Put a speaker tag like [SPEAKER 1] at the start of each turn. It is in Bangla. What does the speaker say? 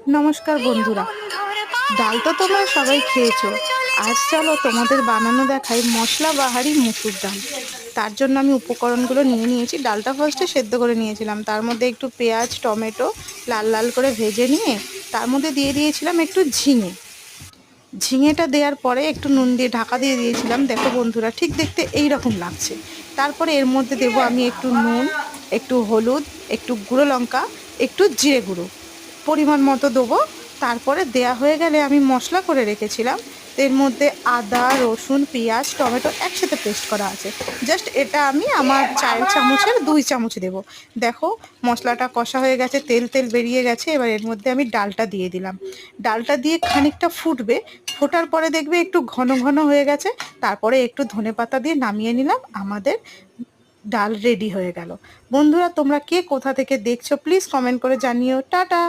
[SPEAKER 1] নমস্কার বন্ধুরা, ডাল তো তোমরা সবাই খেয়েছো। আজ চলো তোমাদের বানানো দেখাই মশলা বাহারি মুসুর ডাল। তার জন্য আমি উপকরণগুলো নিয়ে নিয়েছি। ডালটা ফার্স্টে সেদ্ধ করে নিয়েছিলাম, তার মধ্যে একটু পেঁয়াজ টমেটো লাল লাল করে ভেজে নিয়ে তার মধ্যে দিয়ে দিয়েছিলাম একটু ঝিঙে। ঝিঙেটা দেওয়ার পরে একটু নুন দিয়ে ঢাকা দিয়ে দিয়েছিলাম। দেখো বন্ধুরা, ঠিক দেখতে এই রকম লাগছে। তারপরে এর মধ্যে দেবো আমি একটু নুন, একটু হলুদ, একটু গুঁড়ো লঙ্কা, একটু জিরে গুঁড়ো পরিমাণ মতো দেবো। তারপরে দেয়া হয়ে গেলে আমি মশলা করে রেখেছিলাম, এর মধ্যে আদা রসুন পেঁয়াজ টমেটো একসাথে পেস্ট করা আছে। জাস্ট এটা আমি আমার চায়ের চামচের 2 চামচ দেবো। দেখো মশলাটা কষা হয়ে গেছে, তেল তেল বেরিয়ে গেছে। এবার এর মধ্যে আমি ডালটা দিয়ে দিলাম। ডালটা দিয়ে খানিকটা ফুটবে, ফোটার পরে দেখবে একটু ঘন ঘন হয়ে গেছে। তারপরে একটু ধনেপাতা দিয়ে নামিয়ে নিলাম, আমাদের ডাল রেডি হয়ে গেল। বন্ধুরা, তোমরা কে কোথা থেকে দেখছো প্লিজ কমেন্ট করে জানিও। টাটা।